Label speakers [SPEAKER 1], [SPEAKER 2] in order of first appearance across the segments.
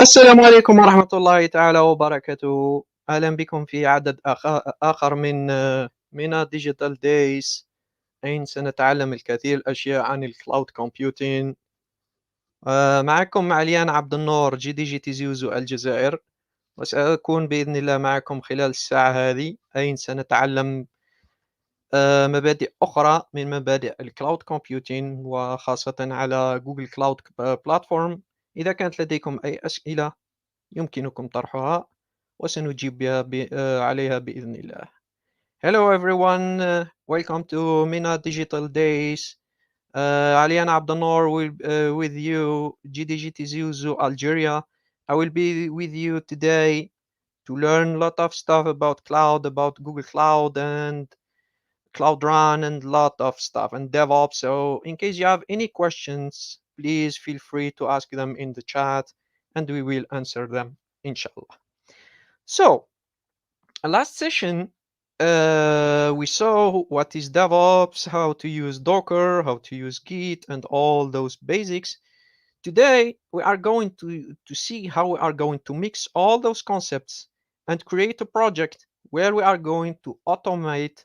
[SPEAKER 1] السلام عليكم ورحمة الله تعالى وبركاته. أهلا بكم في عدد آخر من Digital Days، أين سنتعلم الكثير الأشياء عن الكلاود كومبيوتين. معكم عليان عبد النور، جي تي زيوزو الجزائر، وسأكون بإذن الله معكم خلال الساعة هذه، أين سنتعلم مبادئ أخرى من مبادئ الكلاود كومبيوتين، وخاصة على جوجل كلاود بلاتفورم. إذا كانت لديكم أي أسئلة يمكنكم طرحها وسنجيب عليها بإذن الله. Hello everyone, welcome to MENA Digital Days. Aliane Abdenour with you, GDGT Zuzu, Algeria. I will be with you today to learn a lot of stuff about cloud, about Google Cloud and Cloud Run and a lot of stuff and DevOps. So in case you have any questions, please feel free to ask them in the chat and we will answer them, inshallah. So last session, we saw what is DevOps, how to use Docker, how to use Git, and all those basics. Today, we are going to see how we are going to mix all those concepts and create a project where we are going to automate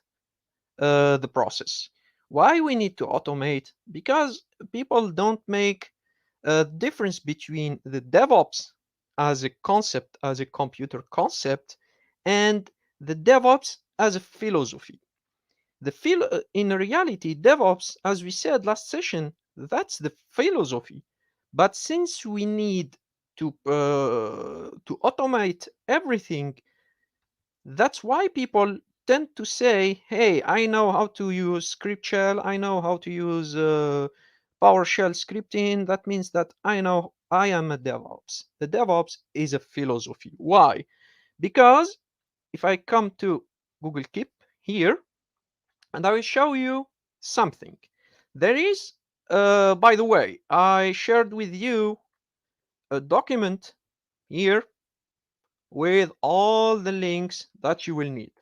[SPEAKER 1] the process. Why we need to automate? Because people don't make a difference between the DevOps as a concept, as a computer concept, and the DevOps as a philosophy. In reality, DevOps, as we said last session, that's the philosophy. But since we need to automate everything, that's why people tend to say, hey, I know how to use script shell, I know how to use PowerShell scripting. That means that I know I am a DevOps. The DevOps is a philosophy. Why? Because if I come to Google Keep here, and I will show you something. There is, by the way, I shared with you a document here with all the links that you will need.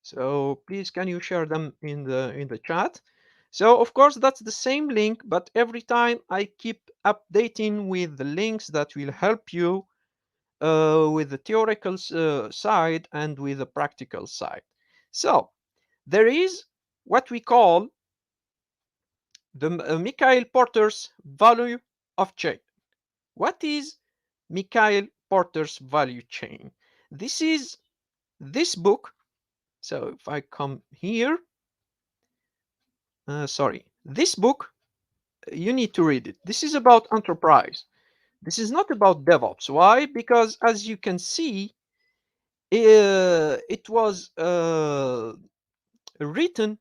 [SPEAKER 1] So please, can you share them in the chat? So of course that's the same link, but every time I keep updating with the links that will help you with the theoretical side and with the practical side. So there is what we call the Mikhail Porter's value of chain. What is Mikhail Porter's value chain? This is this book. So if I come here, this book, you need to read it. This is about enterprise. This is not about DevOps. Why? Because as you can see, it was written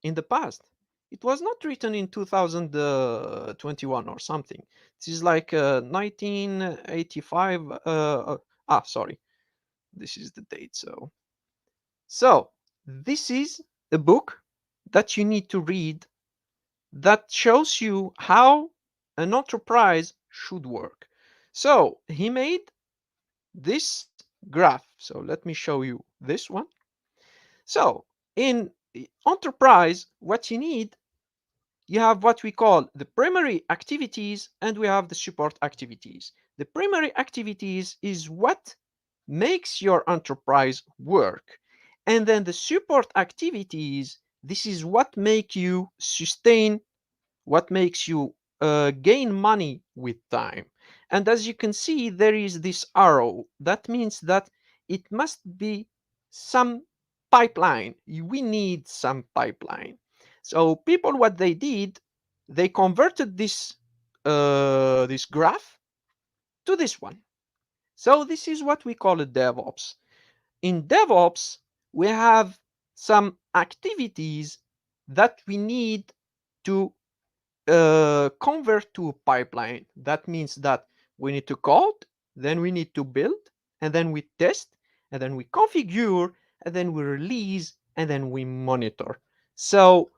[SPEAKER 1] in the past. It was not written in 2021 or something. This is like 1985. Sorry, this is the date. So this is a book that you need to read that shows you how an enterprise should work. So he made this graph. So let me show you this one. So in enterprise, what you need, you have what we call the primary activities and we have the support activities. The primary activities is what makes your enterprise work. And then the support activities, this is what make you sustain, what makes you gain money with time. And as you can see, there is this arrow. That means that it must be some pipeline. We need some pipeline. So people, what they did, they converted this this graph to this one. So this is what we call a DevOps. In DevOps, we have some activities that we need to convert to a pipeline. That means that we need to code, then we need to build, and then we test, and then we configure, and then we release, and then we monitor. So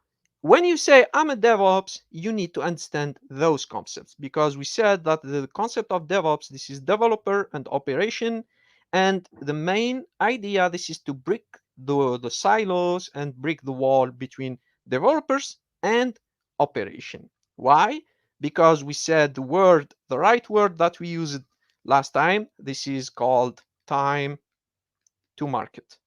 [SPEAKER 1] when you say I'm a DevOps, you need to understand those concepts because we said that the concept of DevOps, this is developer and operation. And the main idea, this is to break the silos and break the wall between developers and operation. Why? because we said the right word that we used last time. This is called time to market,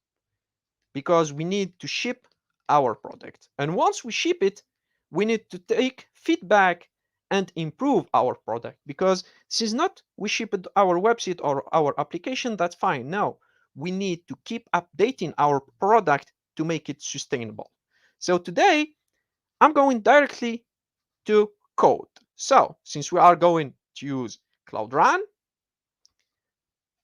[SPEAKER 1] because we need to ship our product. And once we ship it, we need to take feedback and improve our product, because this is not we shipped our website or our application, that's fine. No, we need to keep updating our product to make it sustainable. So today, I'm going directly to code. So since we are going to use Cloud Run,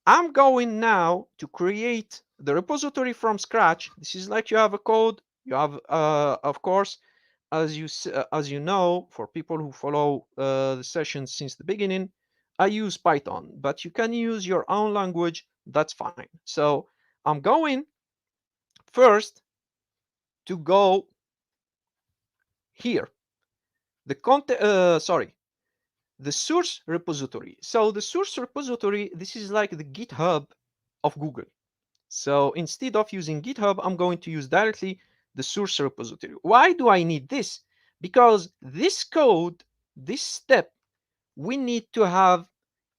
[SPEAKER 1] I'm going now to create the repository from scratch. This is like you have a code. You have, of course, as you know, for people who follow the sessions since the beginning, I use Python, but you can use your own language. That's fine. So I'm going first to go here. The content, sorry, the source repository. So the source repository, this is like the GitHub of Google. So instead of using GitHub, I'm going to use directly the source repository. Why do I need this? Because this code, this step, we need to have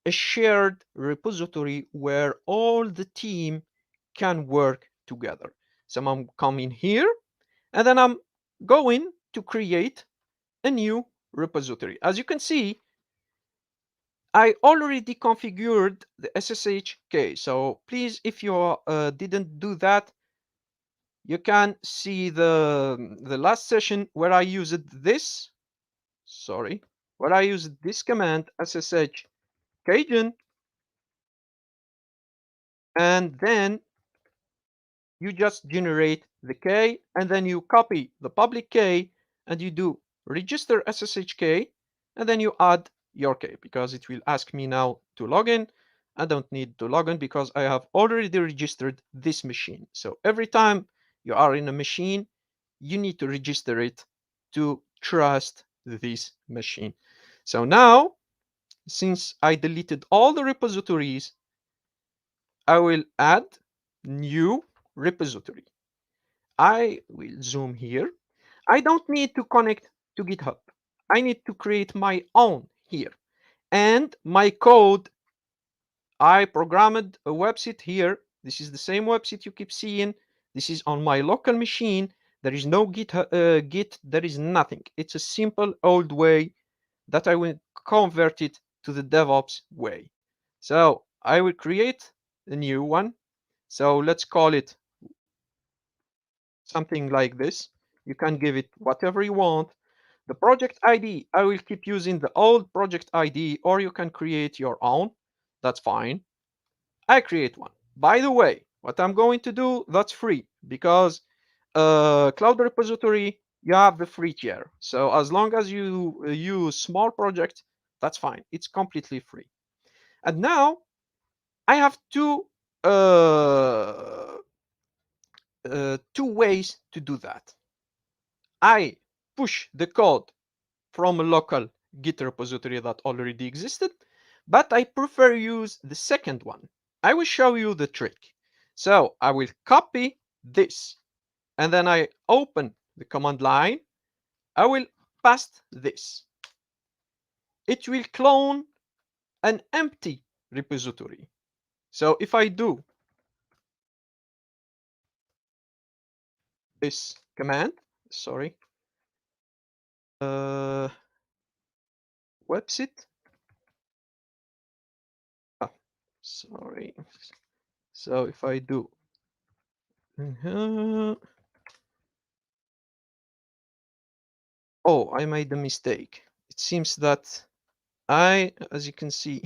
[SPEAKER 1] a shared repository where all the team can work together. So I'm coming here, and then I'm going to create a new repository. As you can see, I already configured the SSH key. So please, if you didn't do that, you can see the last session where I used this, sorry, where I used this command SSH keygen, and then you just generate the key, and then you copy the public key, and you do register SSH key, and then you add your key, because it will ask me now to log in. I don't need to log in because I have already registered this machine. So every time you are in a machine, you need to register it to trust this machine. So now, since I deleted all the repositories, I will add new repository. I will zoom here. I don't need to connect to GitHub. I need to create my own here. And my code, I programmed a website here. This is the same website you keep seeing. This is on my local machine. There is no Git, there is nothing. It's a simple old way that I will convert it to the DevOps way. So I will create a new one. So let's call it something like this. You can give it whatever you want. The project ID, I will keep using the old project ID, or you can create your own. That's fine. I create one. By the way, what I'm going to do, that's free, because Cloud Repository, you have the free tier. So as long as you use small project, that's fine. It's completely free. And now I have two ways to do that. I push the code from a local Git repository that already existed, but I prefer use the second one. I will show you the trick. So I will copy this, and then I open the command line. I will paste this. It will clone an empty repository. So if I do this command, sorry, website, ah, sorry. So if I do, oh, I made a mistake. It seems that as you can see,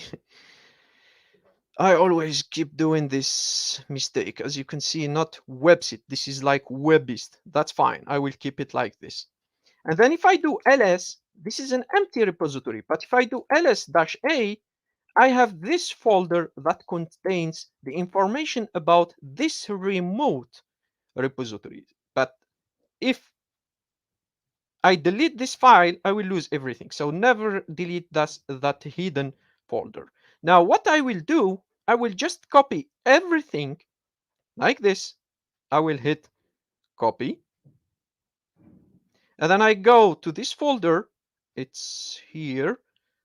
[SPEAKER 1] I always keep doing this mistake. As you can see, not website. This is like webist. That's fine. I will keep it like this. And then if I do ls, this is an empty repository. But if I do ls-a, I have this folder that contains the information about this remote repository. But if I delete this file, I will lose everything. So never delete that hidden folder. Now what I will do, I will just copy everything like this. I will hit copy. And then I go to this folder it's here.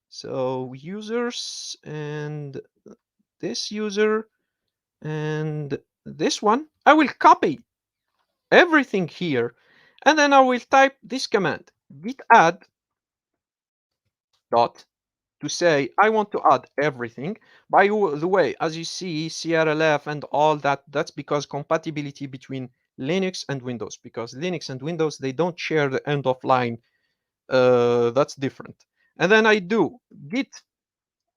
[SPEAKER 1] So users and this user and this one. I will copy everything here, and then I will type this command git add dot to say I want to add everything. By the way, as you see, CRLF and all that, that's because compatibility between Linux and Windows, because Linux and Windows, they don't share the end of line. That's different. And then I do git,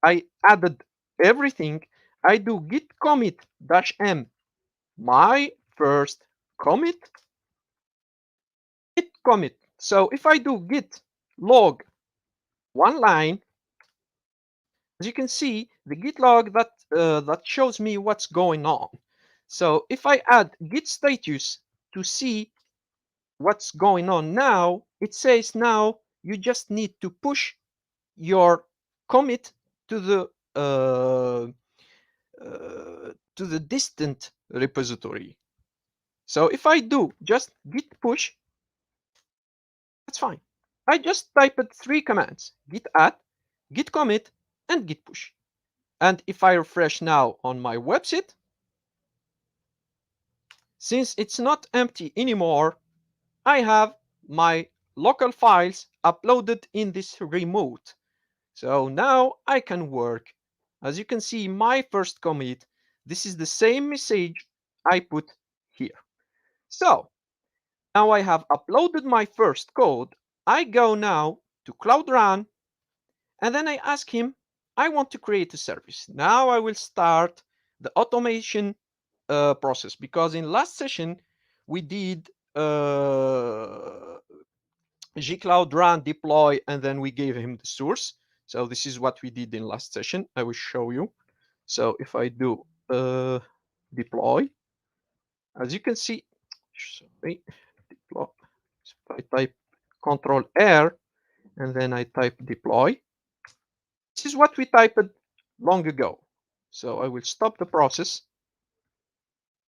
[SPEAKER 1] I added everything. I do git commit dash m, my first commit, git commit. So if I do git log one line, as you can see, the git log that shows me what's going on. So if I add git status to see what's going on now, it says now you just need to push your commit to the distant repository. So if I do just git push, that's fine. I just typed three commands: git add, git commit, and git push. And if I refresh now on my website, since it's not empty anymore, I have my local files uploaded in this remote. So now I can work. As you can see, my first commit, this is the same message I put here. So now I have uploaded my first code. I go now to Cloud Run, and then I ask him, I want to create a service. Now I will start the automation process, because in last session we did gcloud run deploy, and then we gave him the source. So this is what we did in last session. I will show you. So if I do deploy, as you can see, sorry, deploy. So I type Control R and then I type deploy. This is what we typed long ago. So I will stop the process.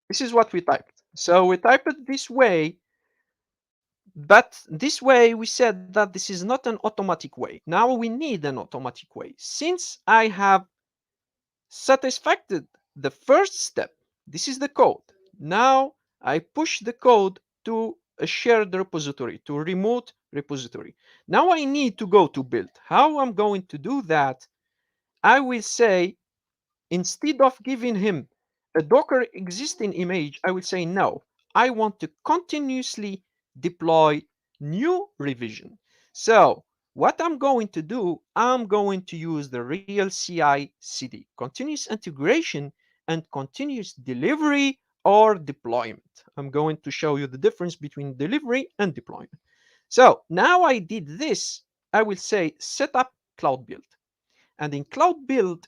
[SPEAKER 1] This is what we typed. So we typed it this way, but this way we said that this is not an automatic way. Now we need an automatic way. Since I have satisfied the first step, this is the code. Now I push the code to a shared repository, to a remote repository. Now I need to go to build. How I'm going to do that? I will say, instead of giving him a Docker existing image, I will say, no, I want to continuously deploy new revision. So what I'm going to do, I'm going to use the real CI CD, continuous integration and continuous delivery or deployment. I'm going to show you the difference between delivery and deployment. So now I did this, I will say set up cloud build. And in cloud build,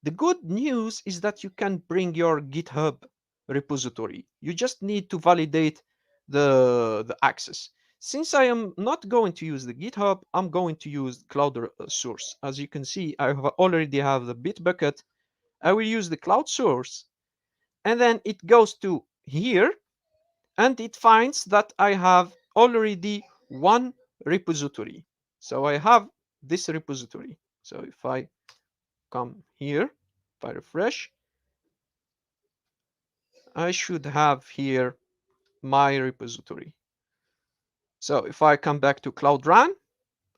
[SPEAKER 1] the good news is that you can bring your GitHub repository. You just need to validate the access. Since I am not going to use the GitHub, I'm going to use cloud source. As you can see, I already have the Bitbucket. I will use the cloud source, and then it goes to here, and it finds that I have already one repository. So I have this repository. So if I come here, if I refresh, I should have here my repository. So if I come back to Cloud Run,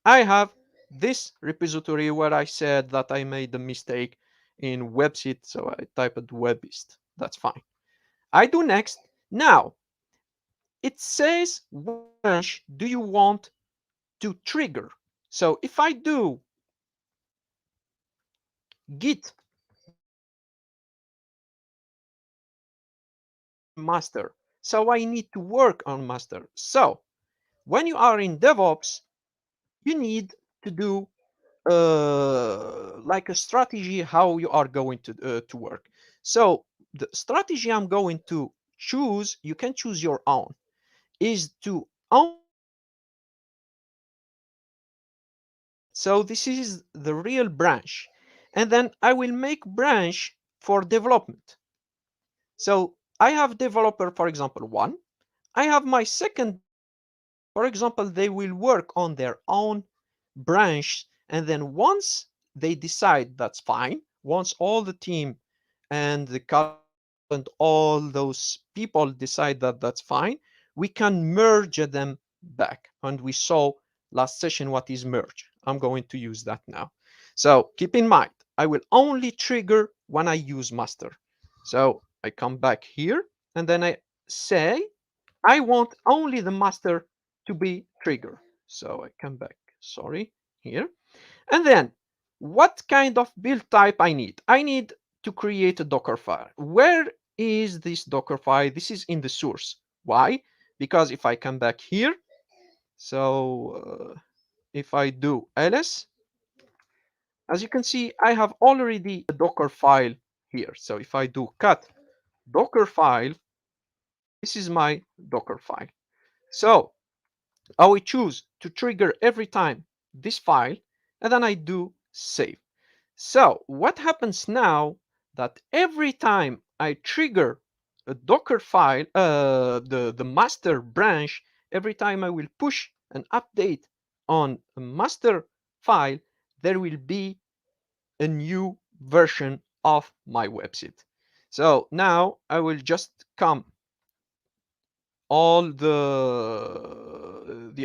[SPEAKER 1] I have this repository where I said that I made a mistake in website, so I typed webist. That's fine. I do next. Now, it says, what branch do you want to trigger? So if I do git master, so I need to work on master. So when you are in DevOps, you need to do like a strategy how you are going to work. So the strategy I'm going to choose, you can choose your own, is to own. So this is the real branch, and then I will make branch for development. So I have developer, for example, one. I have my second, for example, they will work on their own branch, and then once they decide that's fine, once all the team and the culture and all those people decide that that's fine, we can merge them back. And we saw last session what is merge. I'm going to use that now. So keep in mind, I will only trigger when I use master. So I come back here and then I say I want only the master to be trigger. So I come back, sorry, here. And then what kind of build type I need? I need to create a Docker file. Where is this Docker file? This is in the source. Why? Because if I come back here, so if I do ls, as you can see, I have already a Docker file here. So if I do cut Docker file, this is my Docker file. So I will choose to trigger every time this file, and then I do save. So what happens now that every time I trigger a Docker file, the master branch, every time I will push an update on a master file, there will be a new version of my website. So now I will just come all the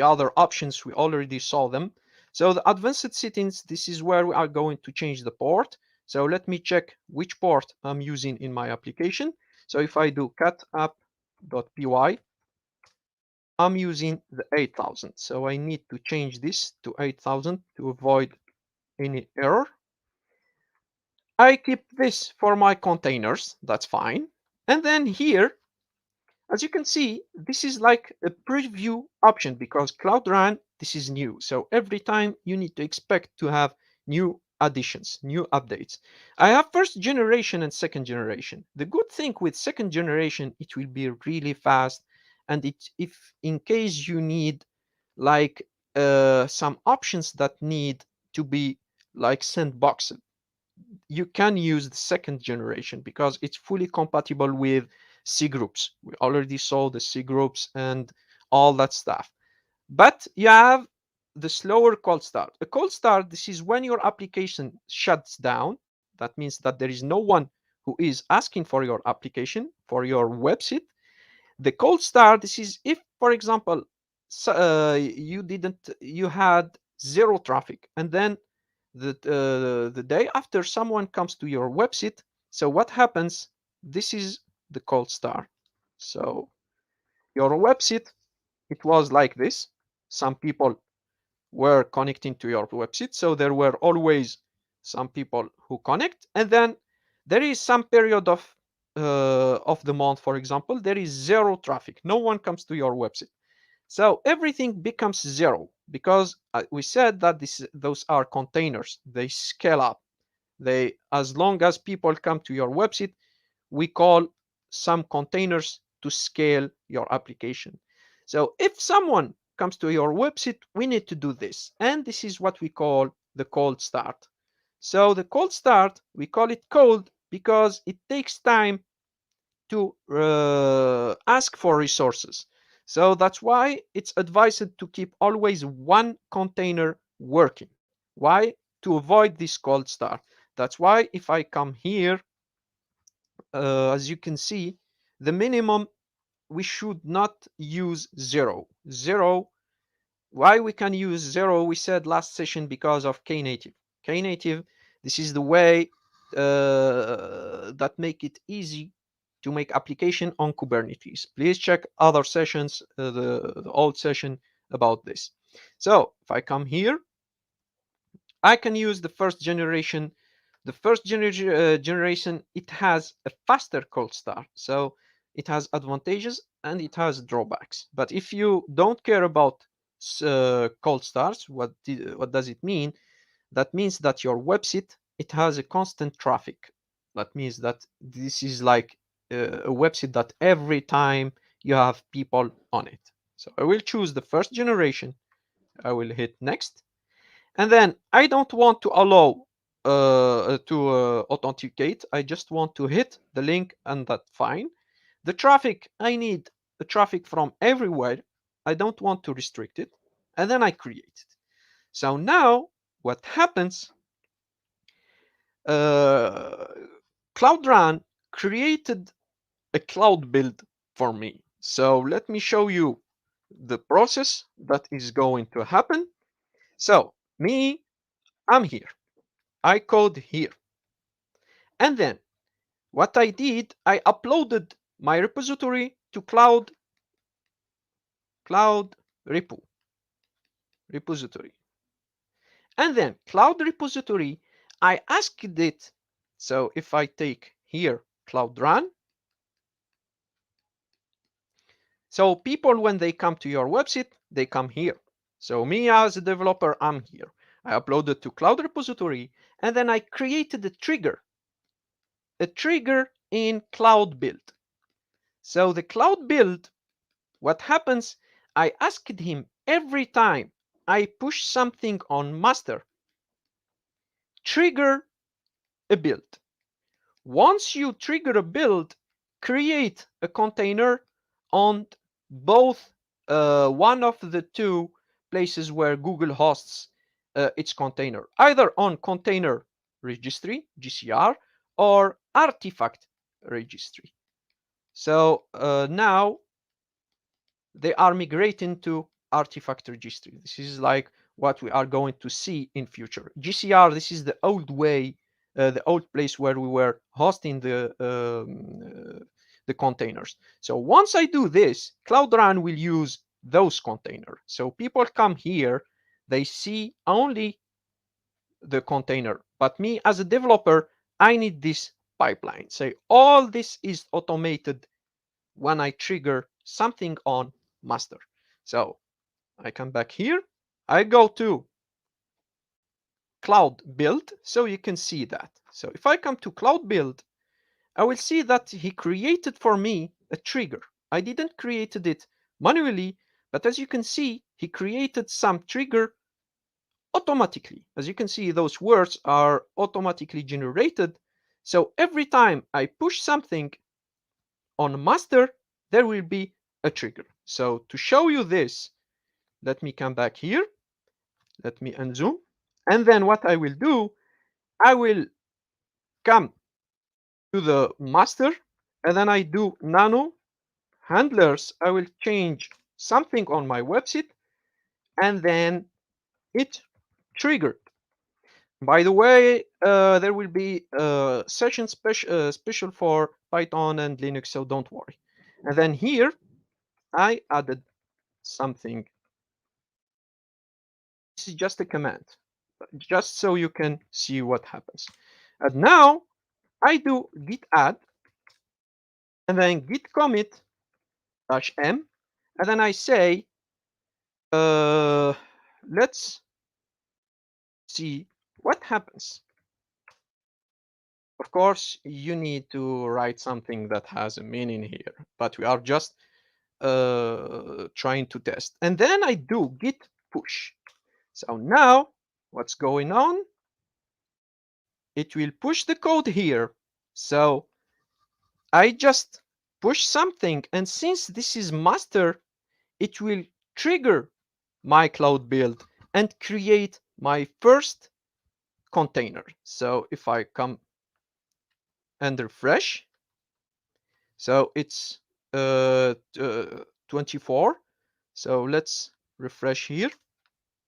[SPEAKER 1] other options, we already saw them. So the advanced settings, this is where we are going to change the port. So let me check which port I'm using in my application. So if I do cat app.py, I'm using the 8000. So I need to change this to 8000 to avoid any error. I keep this for my containers, that's fine. And then here, as you can see, this is like a preview option because Cloud Run, this is new. So every time you need to expect to have new additions, new updates. I have first generation and second generation. The good thing with second generation, it will be really fast. And if in case you need like some options that need to be like sandboxed, you can use the second generation because it's fully compatible with C groups. We already saw the C groups and all that stuff. But you have the slower cold start. A cold start, this is when your application shuts down. That means that there is no one who is asking for your application, for your website. The cold start, this is if, for example, you had zero traffic, and then the day after someone comes to your website. So what happens? This is the cold start. So your website, it was like this. Some people were connecting to your website, so there were always some people who connect, and then there is some period of the month, for example, there is zero traffic. No one comes to your website. So everything becomes zero because we said that those are containers. They scale up. They, as long as people come to your website, we call some containers to scale your application. So if someone comes to your website, we need to do this. And this is what we call the cold start. So the cold start, we call it cold because it takes time to ask for resources. So that's why it's advised to keep always one container working. Why? To avoid this cold start. That's why if I come here, as you can see, the minimum, we should not use zero. Zero, why we can use zero, we said last session because of Knative. Knative, this is the way that make it easy to make application on Kubernetes. Please check other sessions, the old session about this. So if I come here, I can use the first generation. The first generation, it has a faster cold start. So it has advantages and it has drawbacks. But if you don't care about cold starts, what does it mean? That means that your website, it has a constant traffic. That means that this is like a website that every time you have people on it. So I will choose the first generation. I will hit next. And then I don't want to allow to authenticate. I just want to hit the link and that's fine. The traffic, I need the traffic from everywhere. I don't want to restrict it. And then I create it. So now what happens, Cloud Run created a cloud build for me. So let me show you the process that is going to happen. So I'm here. I code here. And then what I did, I uploaded my repository to cloud repository. And then cloud repository, I asked it. So if I take here Cloud Run, so people, when they come to your website, they come here. So me as a developer, I'm here. I uploaded to cloud repository, and then I created a trigger in cloud build. So the cloud build, what happens, I asked him every time I push something on master, trigger a build. Once you trigger a build, create a container on both one of the two places where Google hosts its container, either on container registry, GCR, or artifact registry. So now they are migrating to artifact registry. This is like what we are going to see in future. GCR, this is the old way, the old place where we were hosting the containers. So once I do this, Cloud Run will use those containers. So people come here, they see only the container. But me as a developer, I need this pipeline. So all this is automated when I trigger something on master. So I come back here. I go to cloud build, so you can see that. So if I come to cloud build, I will see that he created for me a trigger. I didn't created it manually, but as you can see, he created some trigger automatically. As you can see, those words are automatically generated. So every time I push something on master, there will be a trigger. So to show you this, let me come back here. Let me unzoom. And then what I will do, I will come to the master, and then I do nano handlers. I will change something on my website, and then it triggered. By the way, there will be a session special for Python and Linux, so don't worry. And then here, I added something. This is just a command, just so you can see what happens. And now I do git add, and then git commit -m, and then I say, let's see what happens. Of course, you need to write something that has a meaning here, but we are just trying to test. And then I do git push. So now what's going on? It will push the code here. So I just push something, and since this is master, it will trigger my cloud build and create my first container. So if I come and refresh, so it's 24. So let's refresh here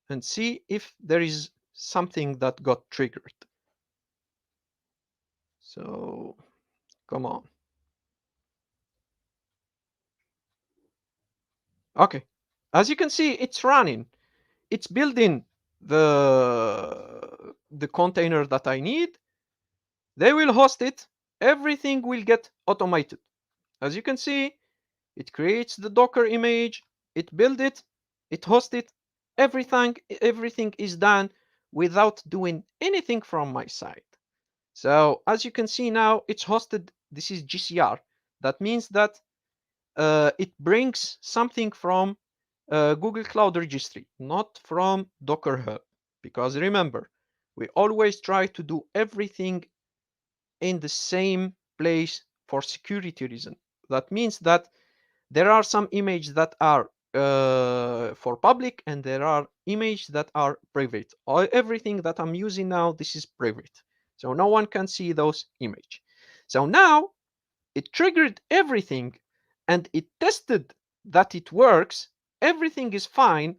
[SPEAKER 1] and see if there is something that got triggered. So come on. Okay, as you can see, it's running. It's building the container that I need. They will host it. Everything will get automated. As you can see, it creates the Docker image, it builds it, it hosts it. Everything is done without doing anything from my side. So as you can see now, it's hosted. This is GCR. That means that it brings something from Google Cloud Registry, not from Docker Hub. Because remember, we always try to do everything in the same place for security reason. That means that there are some images that are for public, and there are images that are private. Everything that I'm using now, this is private. So no one can see those images. So now it triggered everything and it tested that it works. Everything is fine.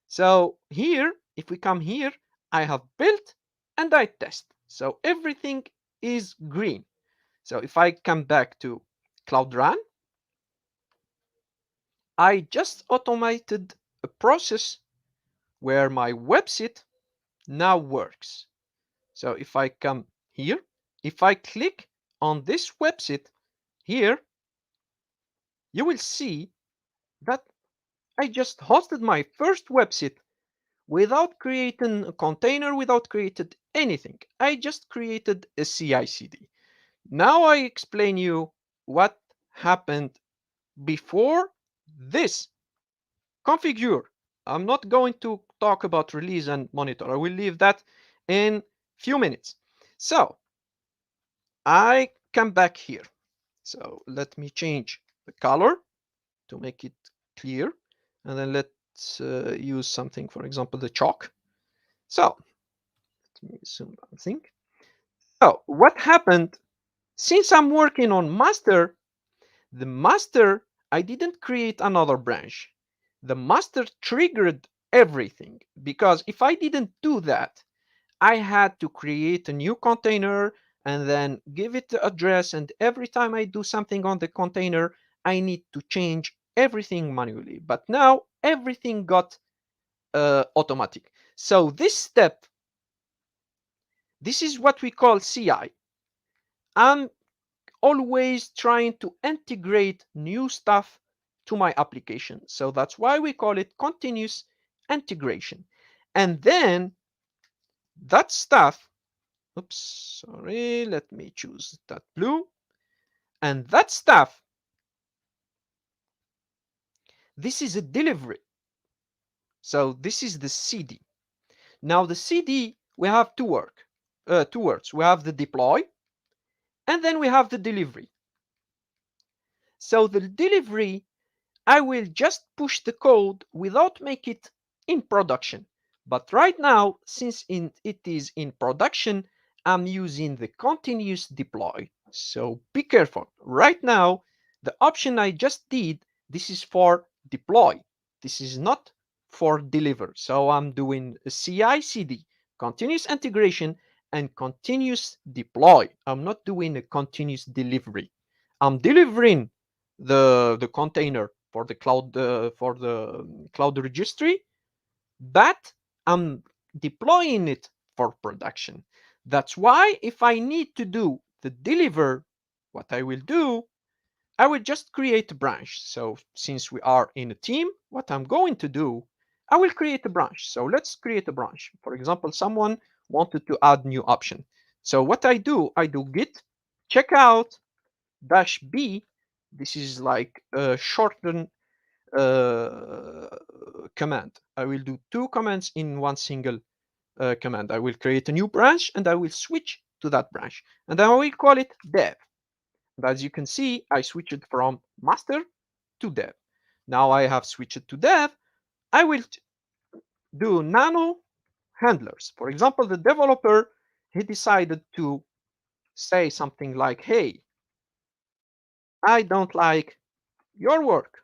[SPEAKER 1] So here, if we come here, I have built and I test. So everything is green. So if I come back to Cloud Run, I just automated a process where my website now works. So if I come here, if I click on this website here, you will see that I just hosted my first website without creating a container, without created anything. I just created a CI/CD. Now I explain you what happened before this configure. I'm not going to talk about release and monitor. I will leave that in few minutes. So I come back here. So let me change the color to make it clear. And then let's use something, for example, the chalk. So let me zoom something. So what happened, since I'm working on master, the master, I didn't create another branch. The master triggered everything, because if I didn't do that, I had to create a new container and then give it the address. And every time I do something on the container, I need to change everything manually. But now everything got automatic. So this step, this is what we call CI. I'm always trying to integrate new stuff to my application. So that's why we call it continuous integration. And then that stuff, oops, sorry, let me choose that blue. And that stuff, this is a delivery. So this is the CD. Now the CD, we have two words. We have the deploy, and then we have the delivery. So the delivery, I will just push the code without make it in production. But right now, since it is in production, I'm using the continuous deploy. So be careful. Right now, the option I just did, this is for deploy. This is not for deliver. So I'm doing a CI/CD, continuous integration, and continuous deploy. I'm not doing a continuous delivery. I'm delivering the container for the cloud registry, but I'm deploying it for production. That's why if I need to do the deliver, what I will do, I will just create a branch. So since we are in a team, what I'm going to do, I will create a branch. So let's create a branch. For example, someone wanted to add new option. So what I do git checkout dash b. This is like a shortened uh, command. I will do two commands in one single command. I will create a new branch and I will switch to that branch. And then I will call it dev. And as you can see, I switched from master to dev. Now I have switched to dev. I will do nano handlers. For example, the developer, he decided to say something like, hey, I don't like your work.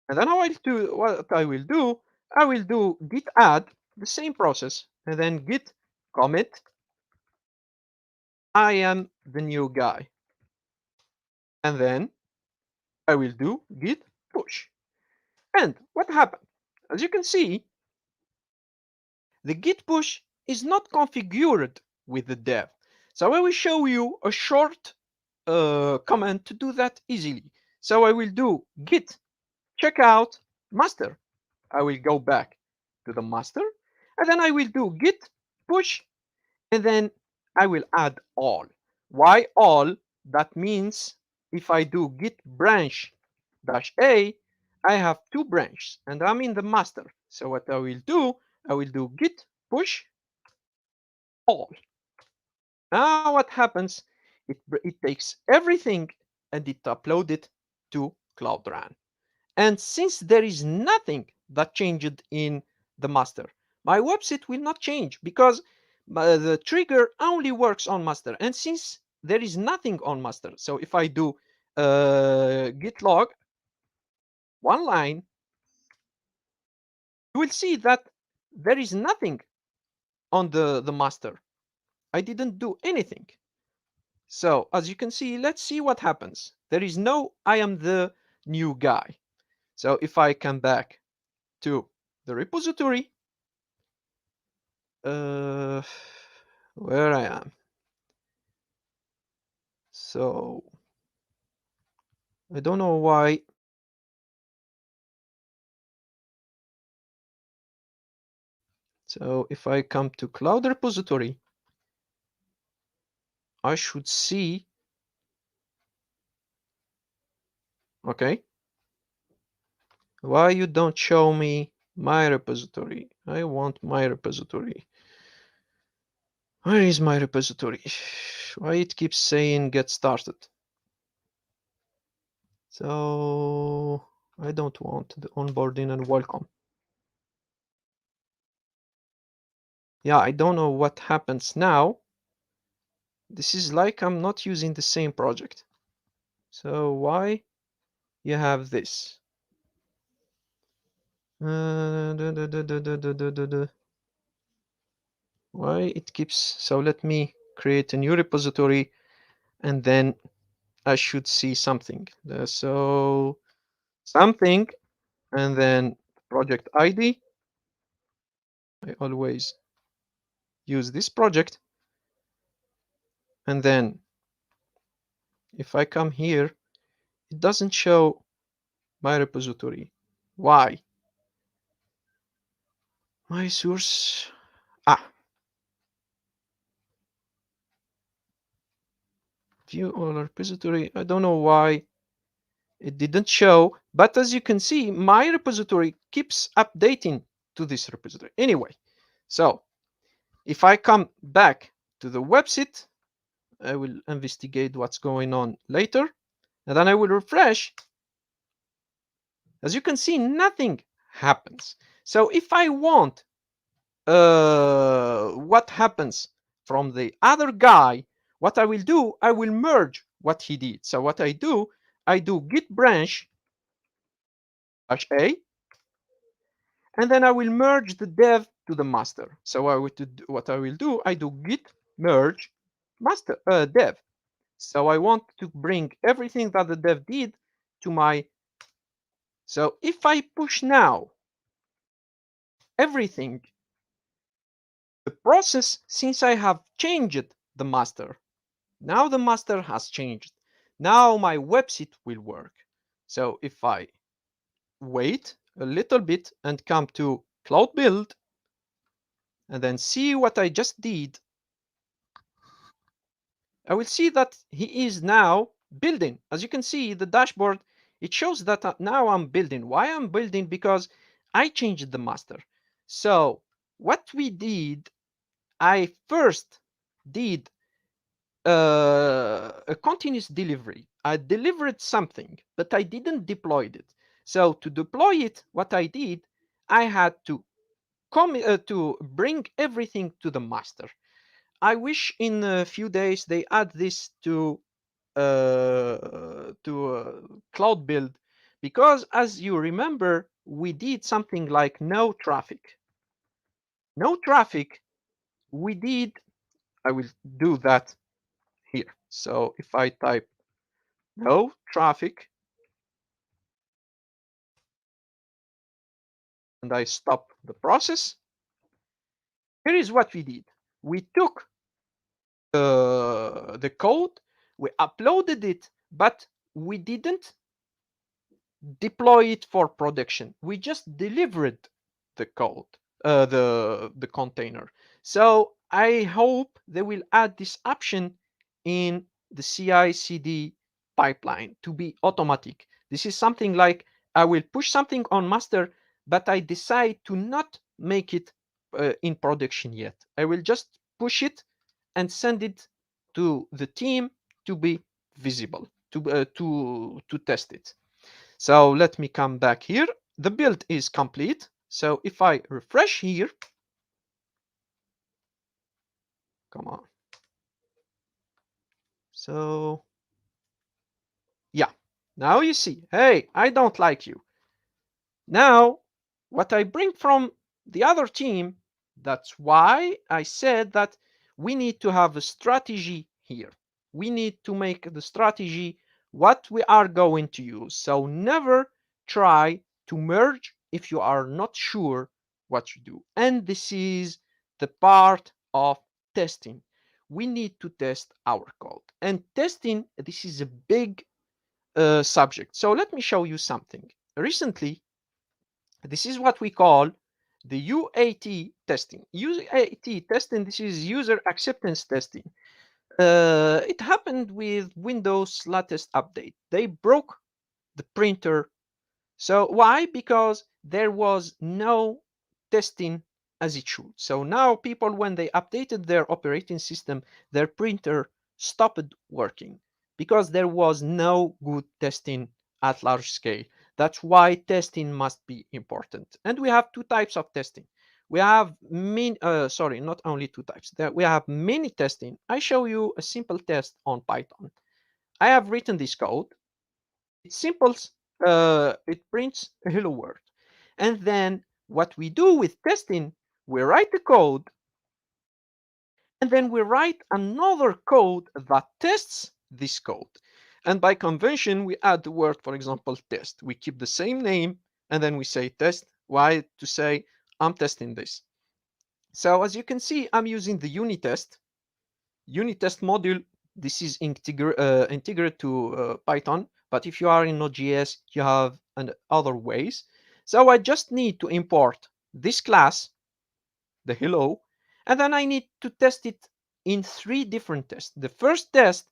[SPEAKER 1] And then what I will do git add, the same process, and then git commit, I am the new guy. And then I will do git push. And what happened? As you can see, the git push is not configured with the dev. So I will show you a short command to do that easily. So I will do git checkout master. I will go back to the master, and then I will do git push, and then I will add all. Why all? That means if I do git branch dash a, I have two branches and I'm in the master. So what I will do git push all. Now what happens? It takes everything and it uploads it to Cloud Run. And since there is nothing that changed in the master, my website will not change because the trigger only works on master. And since there is nothing on master, so if I do git log one line, you will see that there is nothing on the master. I didn't do anything. So as you can see, let's see what happens. There is no I am the new guy. So if I come back to the repository, uh, where I am. So I don't know why. So if I come to cloud repository, I should see, okay, why you don't show me my repository? I want my repository. Where is my repository? Why it keeps saying get started? So I don't want the onboarding and welcome. Yeah, I don't know what happens now. This is like I'm not using the same project. So why you have this? Why it keeps, so let me create a new repository and then I should see something. So something and then project ID. I always use this project. And then if I come here, it doesn't show my repository. Why? My source. Ah, view all repository. I don't know why it didn't show, but as you can see, my repository keeps updating to this repository. Anyway, so if I come back to the website, I will investigate what's going on later, and then I will refresh. As you can see, nothing happens. So if I want what happens from the other guy, what I will do, I will merge what he did. So what I do git branch -a, and then I will merge the dev to the master. So what I will do, I do git merge master dev. So I want to bring everything that the dev did to my. So if I push now everything, the process, since I have changed the master, now the master has changed. Now my website will work. So if I wait a little bit and come to cloud build and then see what I just did, I will see that he is now building. As you can see, the dashboard, it shows that now I'm building. Why I'm building? Because I changed the master. So what we did, I first did a continuous delivery. I delivered something, but I didn't deploy it. So to deploy it, what I did, I had to to bring everything to the master. I wish in a few days they add this to cloud build, because as you remember, we did something like no traffic. No traffic, we did, I will do that here. So if I type no traffic and I stop the process, here is what we did. We took the code, we uploaded it, but we didn't deploy it for production. We just delivered the code, the container. So I hope they will add this option in the CI/CD pipeline to be automatic. This is something like I will push something on master, but I decide to not make it in production yet. I will just push it and send it to the team to be visible, to test it. So let me come back here. The build is complete. So if I refresh here, come on. So yeah, now you see, hey, I don't like you. Now, what I bring from the other team, that's why I said that we need to have a strategy here. We need to make the strategy what we are going to use. So never try to merge if you are not sure what you do. And this is the part of testing. We need to test our code. And testing, this is a big subject. So let me show you something. Recently, this is what we call the UAT testing. UAT testing, this is user acceptance testing. It happened with Windows latest update. They broke the printer. So why? Because there was no testing as it should. So now people, when they updated their operating system, their printer stopped working because there was no good testing at large scale. That's why testing must be important. And we have two types of testing. We have not only two types. We have many testing. I show you a simple test on Python. I have written this code. It's simple. It prints a hello world. And then what we do with testing, we write the code, and then we write another code that tests this code. And by convention, we add the word, for example, test. We keep the same name, and then we say test. Why? To say, I'm testing this. So as you can see, I'm using the unit test. Unit test module, this is integrated to Python, but if you are in Node.js, you have other ways. So I just need to import this class, the hello, and then I need to test it in three different tests. The first test,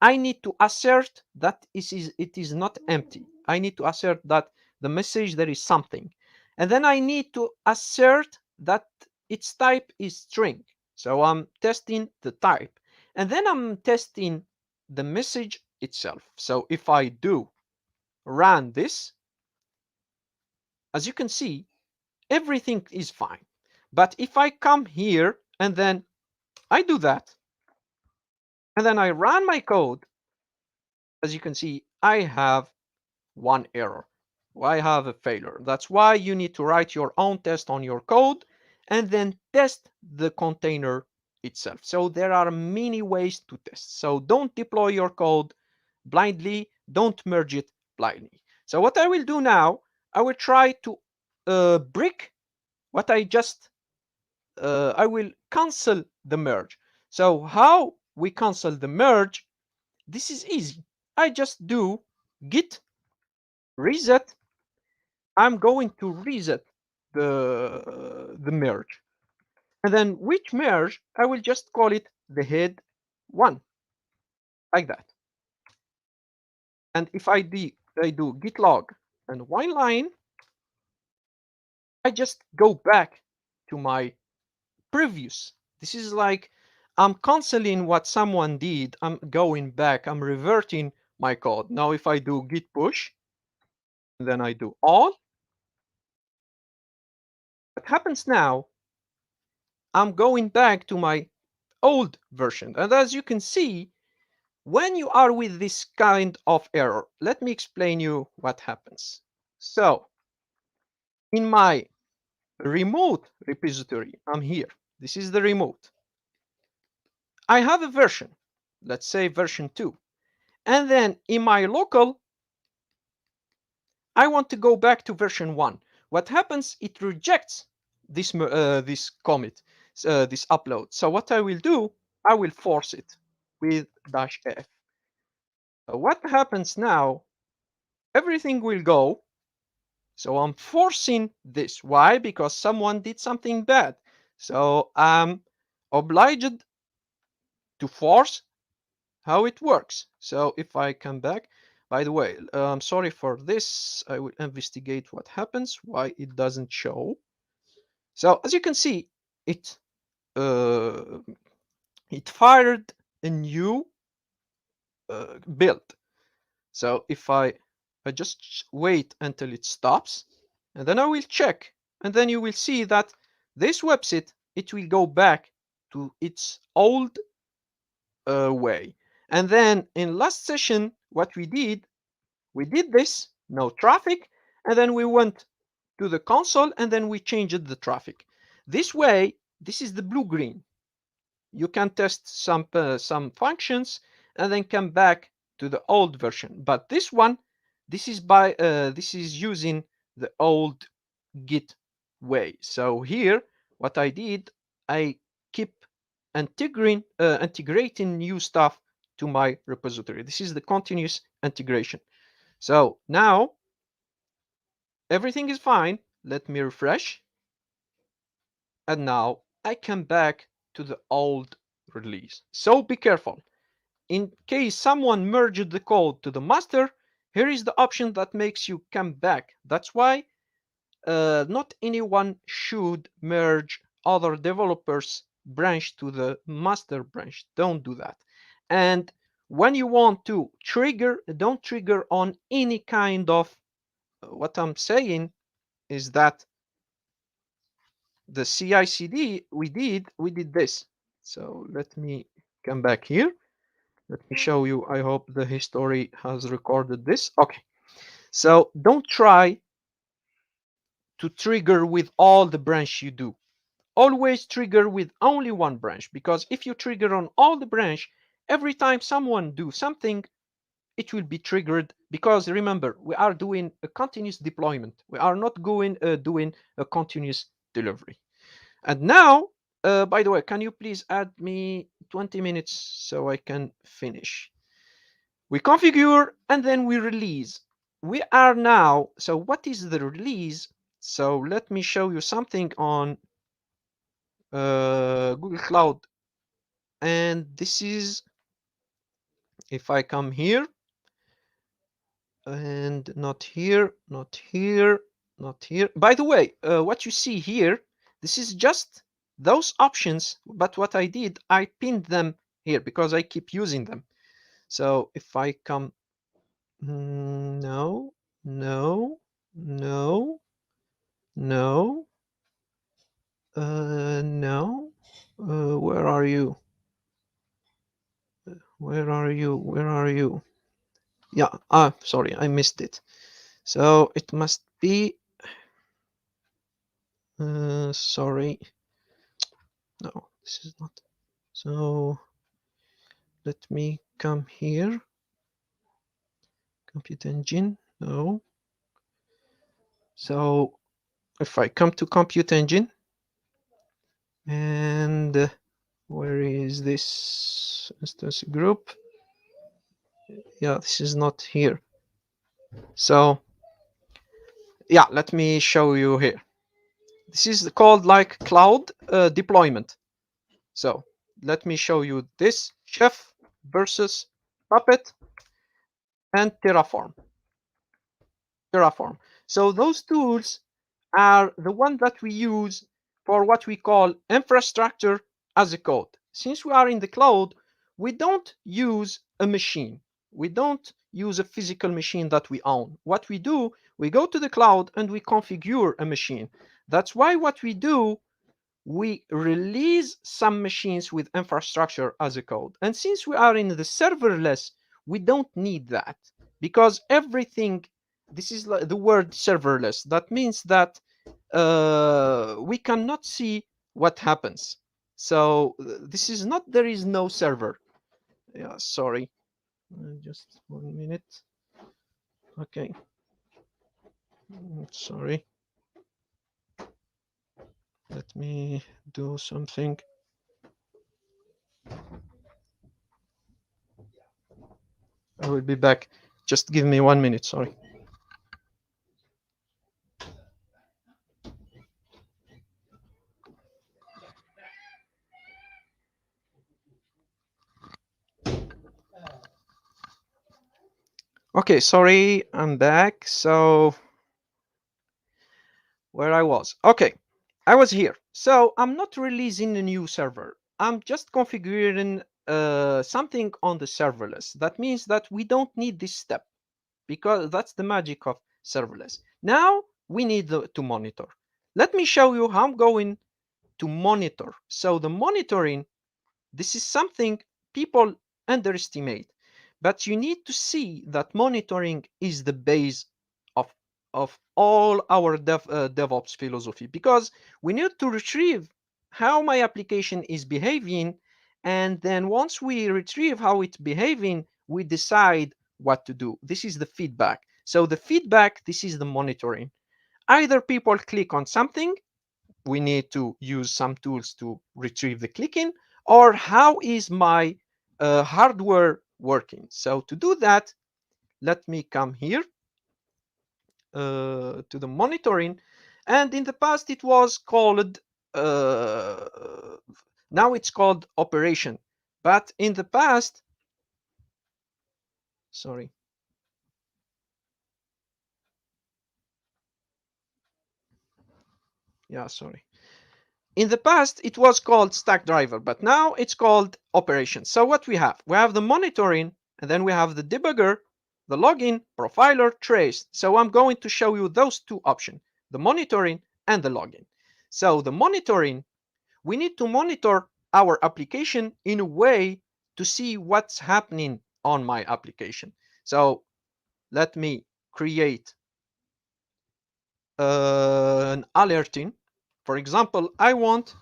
[SPEAKER 1] I need to assert that it is not empty. I need to assert that the message there is something. And then I need to assert that its type is string. So I'm testing the type. And then I'm testing the message itself. So if I do run this, as you can see, everything is fine. But if I come here and then I do that, and then I run my code, as you can see, I have one error. I have a failure. That's why you need to write your own test on your code and then test the container itself. So there are many ways to test. So don't deploy your code blindly. Don't merge it blindly. So what I will do now, I will try to brick what I will cancel the merge. So how we cancel the merge? This is easy. I just do git reset. I'm going to reset the merge. And then which merge, I will just call it the head one, like that. And if I do git log and one line, I just go back to my previous. This is like I'm canceling what someone did. I'm going back. I'm reverting my code. Now, if I do git push, and then I do all, what happens now? I'm going back to my old version. And as you can see, when you are with this kind of error, let me explain you what happens. So in my remote repository, I'm here. This is the remote. I have a version, let's say version 2. And then in my local, I want to go back to version 1. What happens? It rejects this commit, this upload. So what I will do, I will force it with -f. What happens now? Everything will go. So I'm forcing this. Why? Because someone did something bad. So I'm obliged to force how it works. So if I come back, by the way, I'm sorry for this. I will investigate what happens, why it doesn't show. So as you can see, uh, it fired a new build. So if I I just wait until it stops, and then I will check, and then you will see that this website, it will go back to its old way. And then in last session, what we did this, no traffic, and then we went to the console, and then we changed the traffic. This way, this is the blue-green. You can test some functions and then come back to the old version. But this one, this is using the old Git way. So here, what I did, I keep integrating new stuff to my repository. This is the continuous integration. So now everything is fine. Let me refresh. And now I come back to the old release. So be careful. In case someone merged the code to the master, here is the option that makes you come back. That's why not anyone should merge other developers branch to the master branch. Don't do that. And when you want to trigger, don't trigger on any kind of, what I'm saying is that the CI/CD we did this. So let me come back here. Let me show you. I hope the history has recorded this. Okay. So don't try to trigger with all the branch you do. Always trigger with only one branch, because if you trigger on all the branch, every time someone do something, it will be triggered, because remember, we are doing a continuous deployment. We are not doing a continuous delivery. And now, by the way, can you please add me 20 minutes so I can finish? We configure and then we release. We are now, so what is the release? So let me show you something on Google Cloud. And this is, if I come here, and not here, not here, not here. By the way, what you see here, this is just those options, but what I did, I pinned them here because I keep using them. So if I come, no, no, no, no, no, where are you? Where are you? Where are you? Yeah, sorry, I missed it. So it must be, sorry. No, this is not. So let me come here. Compute engine. No. So if I come to compute engine, and where is this instance group? Yeah, this is not here. So yeah, let me show you here. This is called like cloud deployment. So let me show you this: Chef versus Puppet and Terraform. So those tools are the one that we use for what we call infrastructure as a code. Since we are in the cloud, we don't use a machine. We don't use a physical machine that we own. What we do, we go to the cloud and we configure a machine. That's why what we do, we release some machines with infrastructure as a code. And since we are in the serverless, we don't need that, because everything, this is the word serverless. That means that we cannot see what happens. So this is not, there is no server. Yeah, sorry. Just 1 minute. Okay. Sorry. Let me do something. I will be back. Just give me 1 minute, sorry. Okay, sorry, I'm back. So where I was. Okay, I was here. So I'm not releasing a new server. I'm just configuring something on the serverless. That means that we don't need this step. because that's the magic of serverless. Now we need to monitor. Let me show you how I'm going to monitor. So the monitoring, this is something people underestimate, but you need to see that monitoring is the base of all our DevOps philosophy, because we need to retrieve how my application is behaving, and then once we retrieve how it's behaving, we decide what to do. This is the feedback. So the feedback, this is the monitoring. Either people click on something, we need to use some tools to retrieve the clicking, or how is my hardware working. So to do that, let me come here to the monitoring. And in the past, it was called, now it's called operation. But in the past, sorry. Yeah, sorry. In the past, it was called Stackdriver, but now it's called operations. So what we have? We have the monitoring, and then we have the debugger, the login, profiler, trace. So I'm going to show you those two options, the monitoring and the login. So the monitoring, we need to monitor our application in a way to see what's happening on my application. So let me create an alerting. For example, I want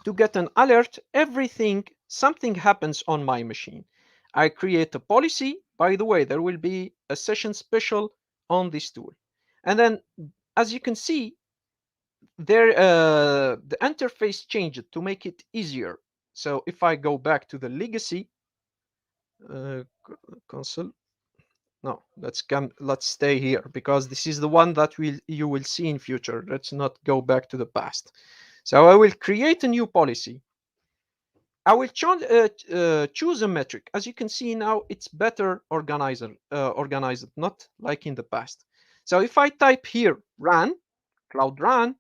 [SPEAKER 1] to get an alert everything something happens on my machine. I create a policy. By the way, there will be a session special on this tool. And then, as you can see, there the interface changed to make it easier. So if I go back to the legacy uh, console, no, let's stay here, because this is the one that you will see in future. Let's not go back to the past. So I will create a new policy. I will choose a metric. As you can see now, it's better organized, not like in the past. So if I type here run, cloud run,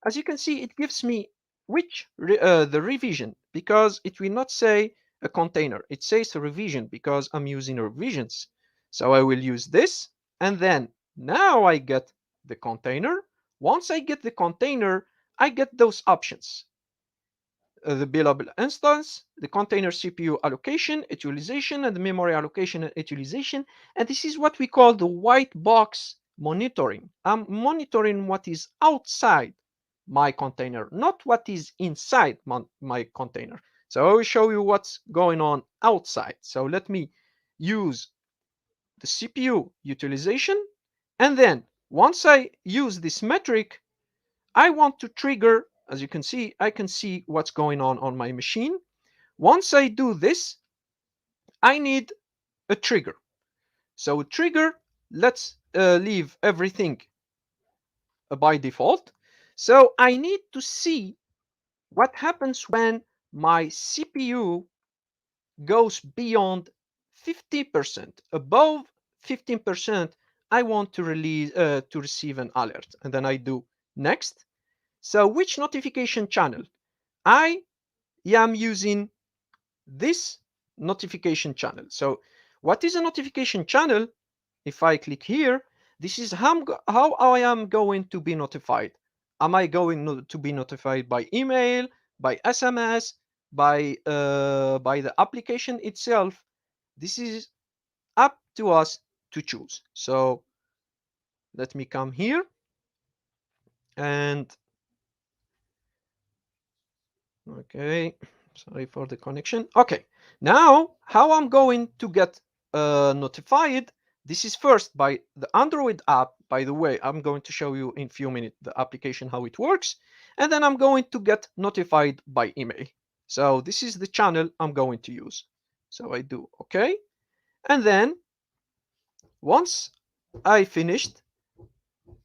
[SPEAKER 1] as you can see, it gives me the revision, because it will not say a container. It says a revision because I'm using revisions. So I will use this, and then now I get the container. Once I get the container, I get those options. The billable instance, the container CPU allocation, utilization, and the memory allocation and utilization. And this is what we call the white box monitoring. I'm monitoring what is outside my container, not what is inside my container. So I will show you what's going on outside. So let me use the CPU utilization. And then once I use this metric, I want to trigger, as you can see, I can see what's going on my machine. Once I do this, I need a trigger. So a trigger, let's leave everything by default. So I need to see what happens when my CPU goes beyond 50%. Above 15%, I want to receive an alert. And then I do next. So which notification channel? I am using this notification channel. So what is a notification channel? If I click here, this is how I am going to be notified. Am I going to be notified by email, by SMS, by the application itself? This is up to us to choose. So let me come here, and okay, sorry for the connection. Okay, now how I'm going to get notified. This is first by the Android app. By the way, I'm going to show you in a few minutes the application, how it works. And then I'm going to get notified by email. So this is the channel I'm going to use. So I do okay. And then once I finished,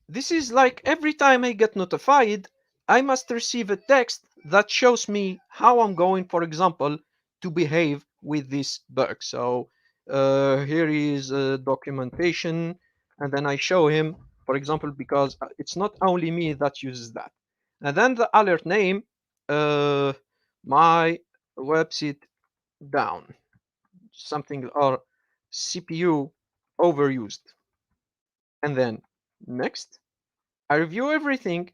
[SPEAKER 1] this is like every time I get notified, I must receive a text that shows me how I'm going, for example, to behave with this bug. So here is documentation, and then I show him, for example, because it's not only me that uses that. And then the alert name, uh, my website down, something, or CPU overused. and then next. I review everything,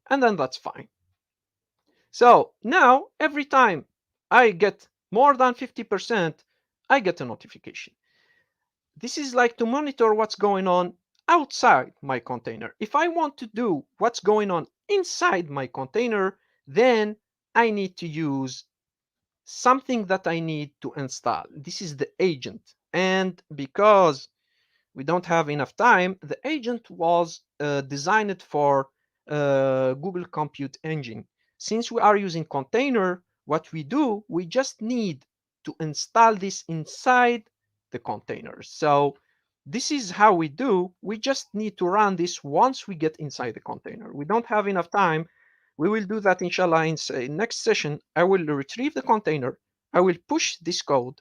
[SPEAKER 1] and then that's fine. So now every time I get more than 50%, I get a notification. This is like to monitor what's going on outside my container. If I want to do what's going on inside my container, then I need to use something that I need to install. This is the agent. And because we don't have enough time, the agent was designed for Google Compute Engine. Since we are using container, what we do, we just need to install this inside the container. So this is how we do. We just need to run this once we get inside the container. We don't have enough time. We will do that inshallah in next session. I will retrieve the container. I will push this code,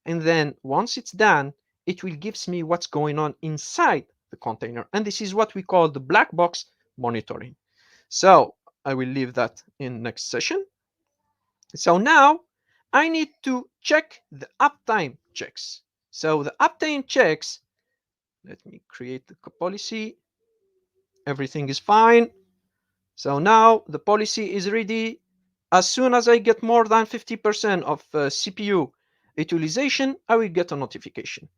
[SPEAKER 1] and then once it's done, it will gives me what's going on inside the container. And this is what we call the black box monitoring. So I will leave that in next session. So now I need to check the uptime checks. So the uptime checks, let me create the policy. Everything is fine. So now the policy is ready. As soon as I get more than 50% of CPU utilization, I will get a notification.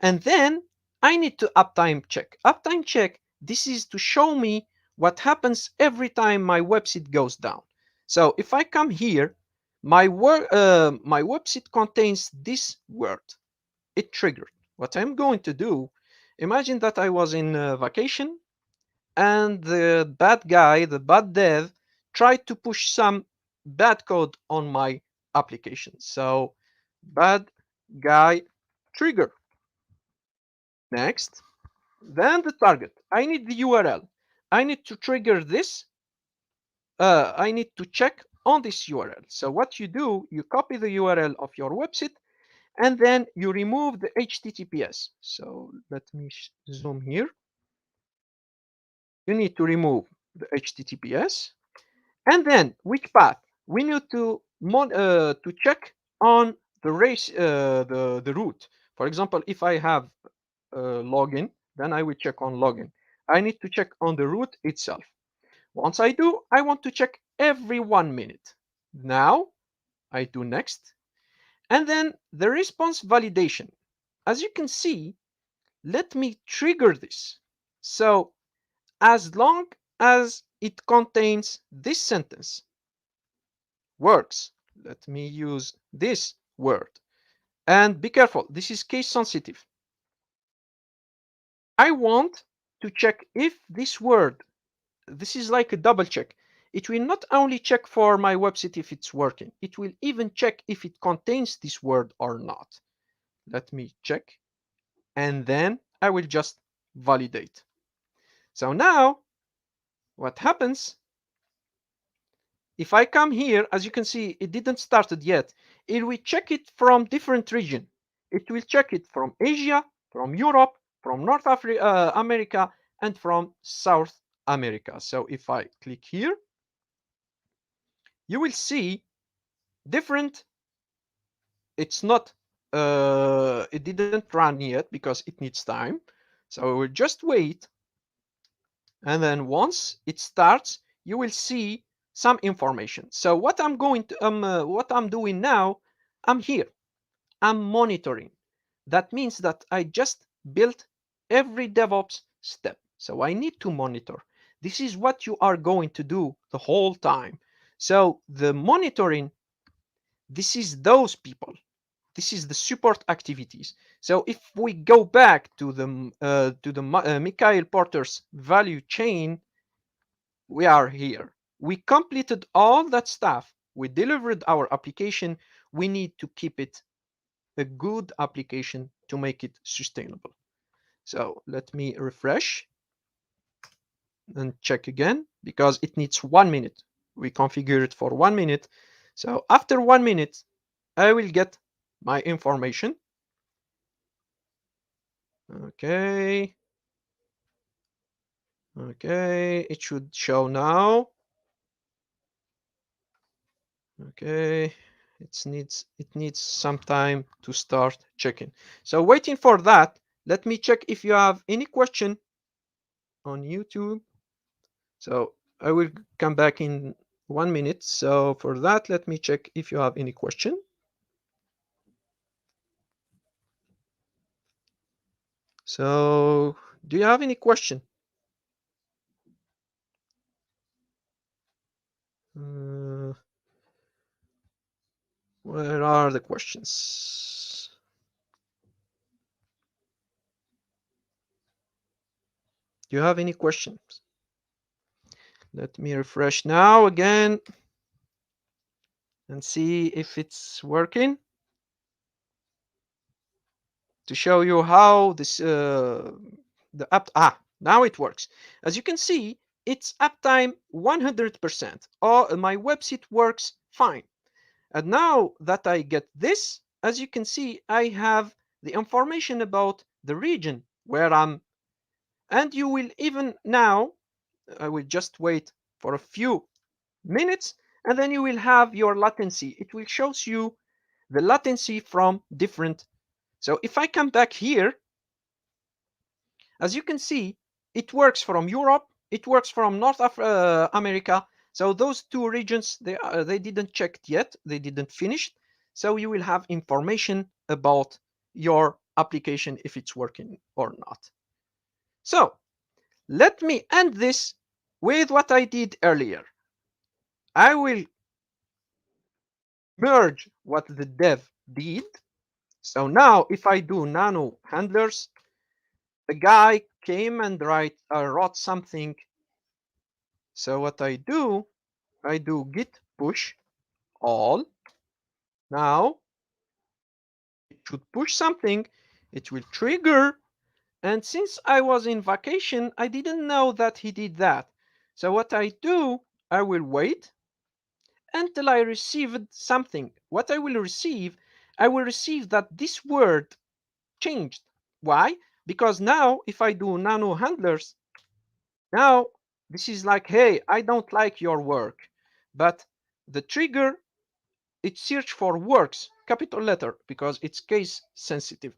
[SPEAKER 1] And then I need to uptime check. Uptime check, this is to show me what happens every time my website goes down. So if I come here, my website contains this word. It triggered. What I'm going to do, imagine that I was in vacation and the bad guy, the bad dev, tried to push some bad code on my application. So bad guy trigger. Next, then the target. I need the URL. I need to trigger this. I need to check on this URL. So what you do, you copy the URL of your website, and then you remove the HTTPS. So let me zoom here. You need to remove the HTTPS. And then which path? We need to check on the the root. For example, if I have login, then I will check on login. I need to check on the root itself. Once I do, I want to check every 1 minute. Now I do next. And then the response validation. As you can see, let me trigger this. So as long as it contains this sentence, works. Let me use this word. And be careful, this is case sensitive. I want to check if this word, this is like a double check. It will not only check for my website if it's working, it will even check if it contains this word or not. Let me check. And then I will just validate. So now what happens, if I come here, as you can see, it didn't started yet. It will check it from different region. It will check it from Asia, from Europe, from North America, and from South America. So if I click here, you will see different. It's not, it didn't run yet because it needs time. So we'll just wait. And then once it starts, you will see some information. So what what I'm doing now, I'm here. I'm monitoring. That means that I just built every DevOps step. So I need to monitor. This is what you are going to do the whole time. So the monitoring, this is those people. This is the support activities. So if we go back to the Mikhail Porter's value chain, we are here. We completed all that stuff. We delivered our application. We need to keep it a good application to make it sustainable. So let me refresh and check again because it needs 1 minute. We configure it for 1 minute. So after 1 minute, I will get my information. Okay. Okay, it should show now. Okay, it needs some time to start checking. So waiting for that, let me check if you have any question on YouTube. So I will come back in 1 minute. So for that, let me check if you have any question. So do you have any question? Where are the questions? Do you have any questions? Let me refresh now again and see if it's working to show you how this the up now it works. As you can see, it's uptime 100%. My website works fine. And now that I get this, as you can see, I have the information about the region where I'm. And you will even now, I will just wait for a few minutes, and then you will have your latency. It will show you the latency from different. So if I come back here, as you can see, it works from Europe, it works from North America. So those two regions, they didn't check yet, they didn't finish. So you will have information about your application if it's working or not. So let me end this with what I did earlier. I will merge what the dev did. So now if I do nano handlers, the guy came and wrote something. So what I do git push all. Now it should push something. It will trigger. And since I was in vacation, I didn't know that he did that. So what I do, I will wait until I received something. What I will receive that this word changed. Why? Because now if I do nano handlers, now this is like, hey, I don't like your work. But the trigger, it search for works, capital letter, because it's case sensitive.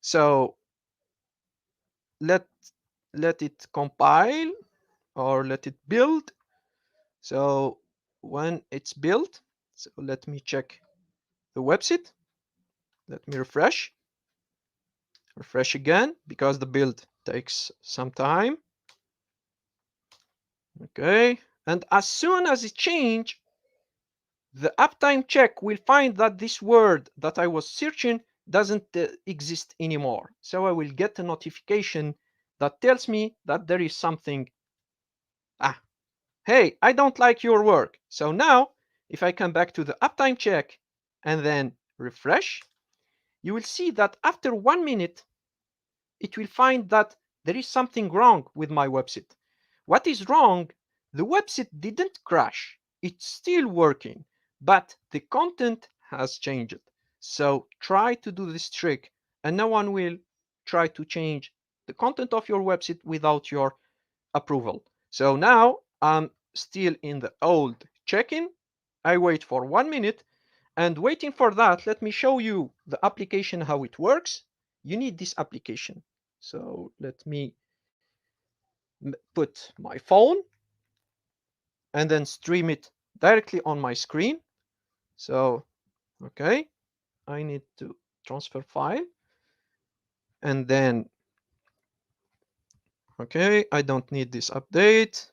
[SPEAKER 1] So let it compile or let it build. So when it's built, so let me check the website. Let me refresh again, because the build takes some time. Okay, and as soon as it change, the uptime check will find that this word that I was searching doesn't exist anymore. So I will get a notification that tells me that there is something. Hey, I don't like your work. So now if I come back to the uptime check and then refresh, you will see that after 1 minute, it will find that there is something wrong with my website. What is wrong? The website didn't crash. It's still working, but the content has changed. So try to do this trick, and no one will try to change the content of your website without your approval. So now I'm still in the old check-in. I wait for 1 minute, and waiting for that, let me show you the application, how it works. You need this application. So let me put my phone and then stream it directly on my screen. So, okay, I need to transfer file. And then, okay, I don't need this update.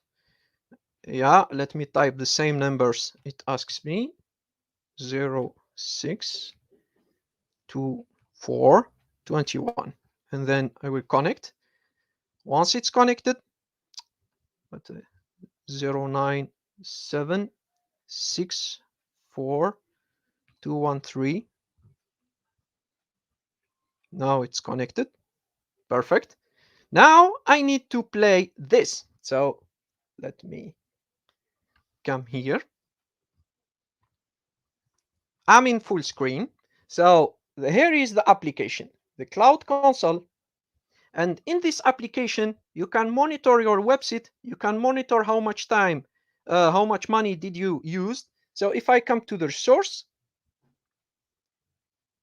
[SPEAKER 1] Yeah, let me type the same numbers it asks me. 062421. And then I will connect. Once it's connected, but 09764213. Now it's connected. Perfect. Now I need to play this. So let me come here. I'm in full screen. So here is the application, the Cloud Console. And in this application, you can monitor your website. You can monitor how much time, how much money did you use. So if I come to the source,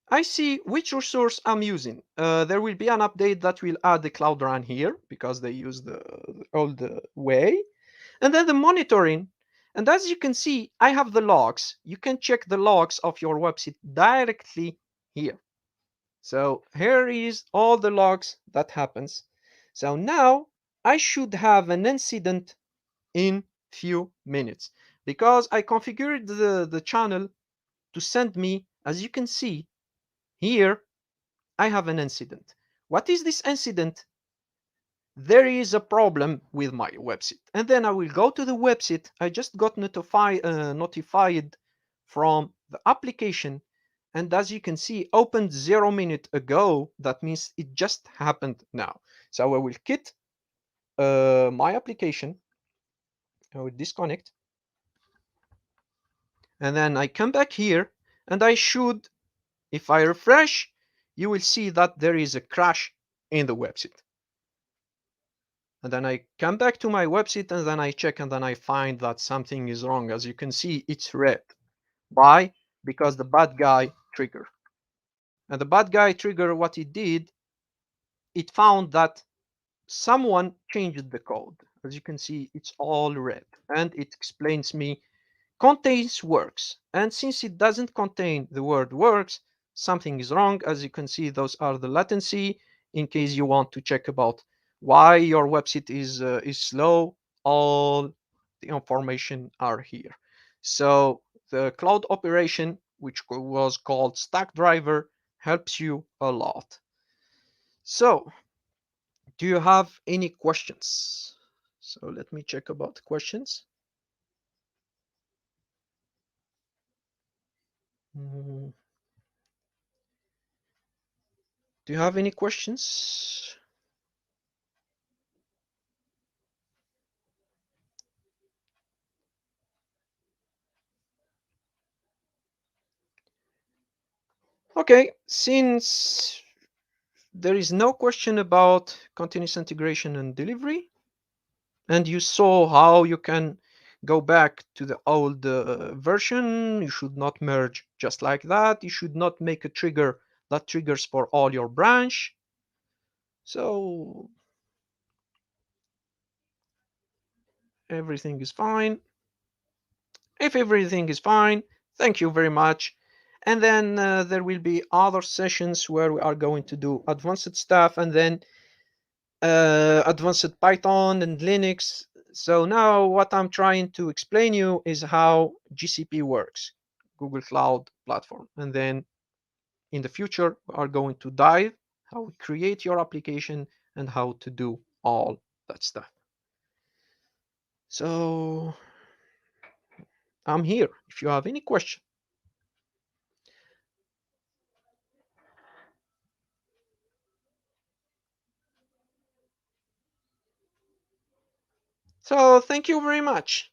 [SPEAKER 1] I see which resource I'm using. There will be an update that will add the Cloud Run here because they use the old way. And then the monitoring. And as you can see, I have the logs. You can check the logs of your website directly here. So here is all the logs that happens. So now I should have an incident in few minutes because I configured the channel to send me, as you can see here, I have an incident. What is this incident? There is a problem with my website. And then I will go to the website. I just got notified from the application. And as you can see, opened 0 minute ago. That means it just happened now. So I will quit my application. I will disconnect. And then I come back here and I should, if I refresh, you will see that there is a crash in the website. And then I come back to my website and then I check and then I find that something is wrong. As you can see, it's red. Why? Because the bad guy trigger. And the bad guy trigger, what it did, it found that someone changed the code. As you can see, it's all red. And it explains me contains works. And since it doesn't contain the word works, something is wrong. As you can see, those are the latency in case you want to check about why your website is slow. All the information are here. So the cloud operation, which was called Stack Driver, helps you a lot. So do you have any questions? So let me check about questions. Mm, Do you have any questions? Okay, since there is no question about continuous integration and delivery, and you saw how you can go back to the old version, you should not merge just like that. You should not make a trigger that triggers for all your branch. So everything is fine. If everything is fine, thank you very much. And then there will be other sessions where we are going to do advanced stuff and then advanced Python and Linux. So now what I'm trying to explain you is how GCP works, Google Cloud Platform. And then in the future, we are going to dive how we create your application and how to do all that stuff. So I'm here if you have any question. So thank you very much.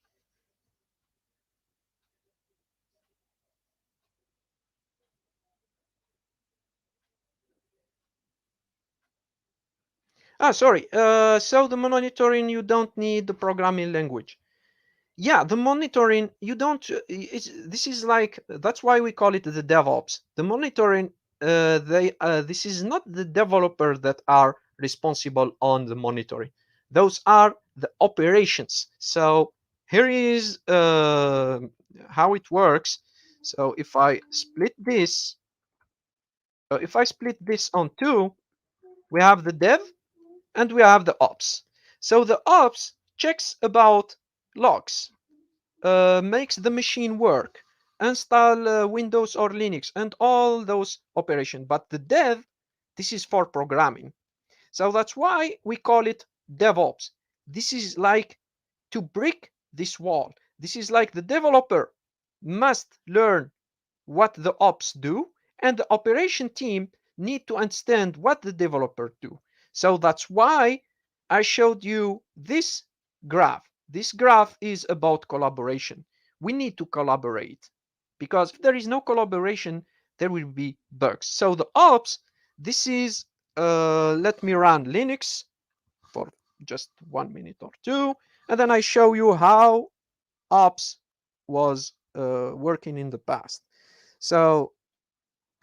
[SPEAKER 1] Sorry. So the monitoring, you don't need the programming language. Yeah, the monitoring, you don't, this is like, that's why we call it the DevOps. The monitoring, this is not the developer that are responsible on the monitoring. Those are the operations. So here is how it works. So if I split this on two, we have the dev and we have the ops. So the ops checks about logs, makes the machine work, install Windows or Linux, and all those operations. But the dev, this is for programming. So that's why we call it DevOps. This is like to break this wall. This is like the developer must learn what the ops do, and the operation team need to understand what the developer do. So that's why I showed you this graph. This graph is about collaboration. We need to collaborate because if there is no collaboration, there will be bugs. So the ops, this is, let me run Linux for just 1 minute or two, and then I show you how ops was working in the past. So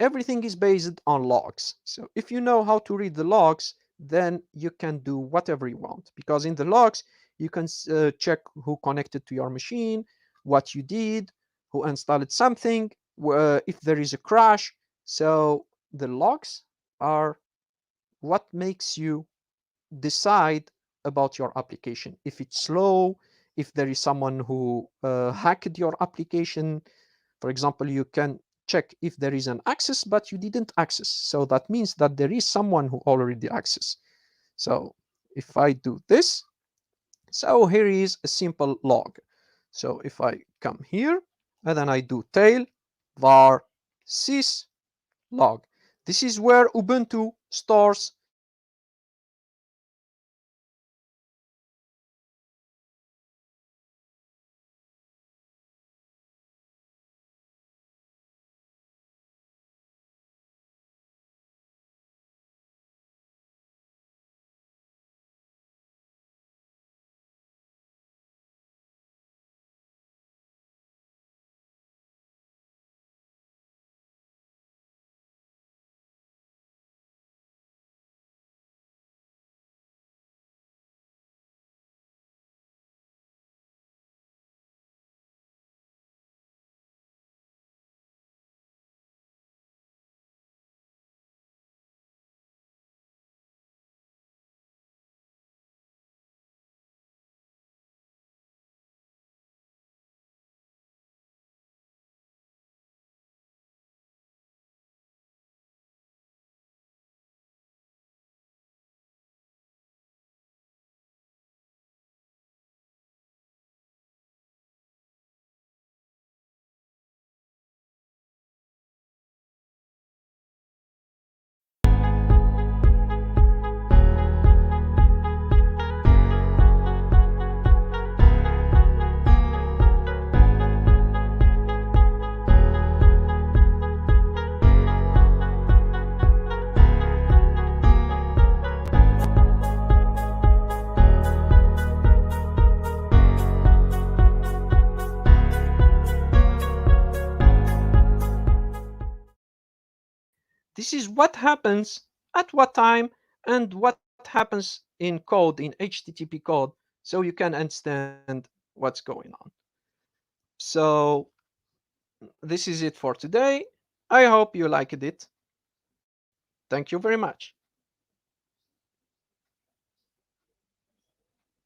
[SPEAKER 1] everything is based on logs. So if you know how to read the logs, then you can do whatever you want, because in the logs you can check who connected to your machine, what you did, who installed something, if there is a crash. So the logs are what makes you decide about your application. If it's slow, if there is someone who hacked your application, for example, you can check if there is an access, but you didn't access. So that means that there is someone who already accessed. So if I do this, so here is a simple log. So if I come here and then I do tail var sys log, this is where Ubuntu stores this is what happens at what time and what happens in code, in HTTP code, so you can understand what's going on. So this is it for today. I hope you liked it. Thank you very much.